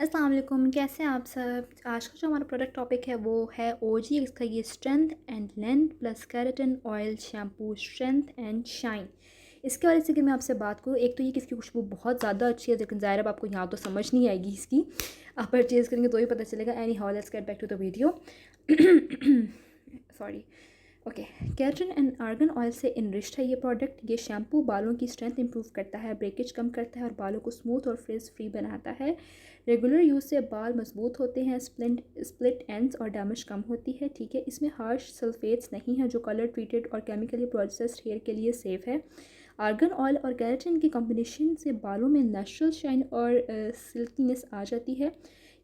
अस्सलाम वालेकुम, कैसे हैं आप सब। आज का जो हमारा प्रोडक्ट टॉपिक है वो है ओजी। इसका ये strength and length plus keratin oil shampoo strength and shine. इसके वाले से कि मैं आपसे बात करूँ, एक तो ये कि इसकी खुशबू बहुत ज़्यादा अच्छी है, लेकिन ज़ाहिर अब आपको यहाँ तो समझ नहीं आएगी इसकी, आप परचेज़ करेंगे तो ही पता चलेगा। Anyhow, let's get back to the video. Sorry. Okay, keratin and argan oil से इनरिच्ड है ये प्रोडक्ट। ये शैम्पू बालों की स्ट्रेंथ इंप्रूव करता है, ब्रेकेज कम करता है और बालों को स्मूथ और फ्रिज फ्री बनाता है। रेगुलर यूज़ से बाल मजबूत होते हैं, स्प्लिट एंड्स और डैमेज कम होती है। ठीक है, इसमें हार्श सल्फेट्स नहीं है जो कलर ट्रीटेड और केमिकली प्रोसेस्ड हेयर के लिए सेफ़ है। आर्गन ऑयल और केराटिन की कॉम्बिनेशन से बालों में नेचुरल शाइन और सिल्कीनेस आ जाती है।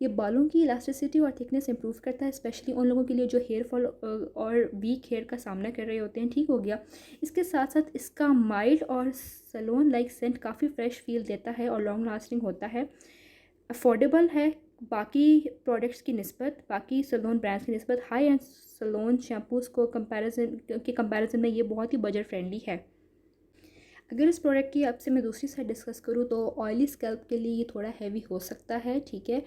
ये बालों की इलास्टिसिटी और थिकनेस इंप्रूव करता है, स्पेशली उन लोगों के लिए जो हेयर फॉल और वीक हेयर का सामना कर रहे होते हैं। ठीक हो गया। इसके साथ साथ इसका माइल्ड और सलोन लाइक सेंट काफ़ी फ्रेश फील देता है और लॉन्ग लास्टिंग होता है। अफोर्डेबल है बाकी प्रोडक्ट्स की निस्बत, बाकी सलोन ब्रांड्स की निस्बत। हाई एंड सलोन शैम्पूज़ को कंपैरिजन में ये बहुत ही बजट फ्रेंडली है। अगर इस प्रोडक्ट की आपसे मैं दूसरी साइड डिस्कस करूँ तो ऑयली स्कैल्प के लिए ये थोड़ा हैवी हो सकता है। ठीक है,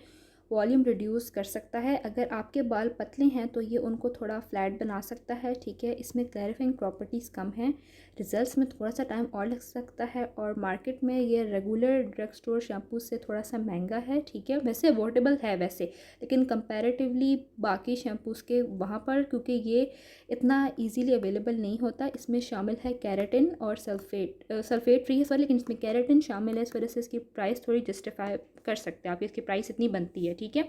वॉल्यूम रिड्यूस कर सकता है। अगर आपके बाल पतले हैं तो ये उनको थोड़ा फ्लैट बना सकता है। ठीक है, इसमें क्लैरिफाइंग प्रॉपर्टीज़ कम हैं, रिजल्ट्स में थोड़ा सा टाइम और लग सकता है और मार्केट में ये रेगुलर ड्रग स्टोर शैम्पू से थोड़ा सा महंगा है। ठीक है, वैसे अफोर्डेबल है वैसे, लेकिन कंपैरेटिवली बाकी शैम्पूज़ के वहाँ पर, क्योंकि ये इतना इजीली अवेलेबल नहीं होता। इसमें शामिल है केराटिन और सल्फेट फ्री है सॉरी, लेकिन इसमें केराटिन शामिल है, इस वजह से इसकी प्राइस थोड़ी जस्टिफाई कर सकते हैं आप, इसकी प्राइस इतनी बनती है। ठीक है,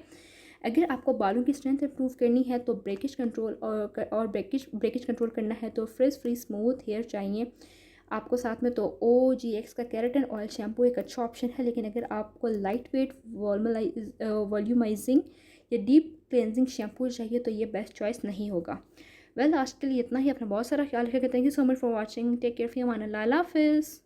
अगर आपको बालों की स्ट्रेंथ इंप्रूव करनी है तो ब्रेकेज कंट्रोल और ब्रेकेज कंट्रोल करना है तो फ्रिज फ्री स्मूथ हेयर चाहिए आपको। साथ में तो OGX का केराटिन ऑयल शैम्पू एक अच्छा ऑप्शन है, लेकिन अगर आपको लाइट वेट वॉल्यूमाइजिंग या डीप क्लेंजिंग शैम्पू चाहिए तो ये बेस्ट चॉइस नहीं होगा। वेल, आज के लिए इतना ही। अपना बहुत सारा ख्याल रखिएगा। Thank you so much for watching. Take care, फी अमान अल्लाह, हाफिज़।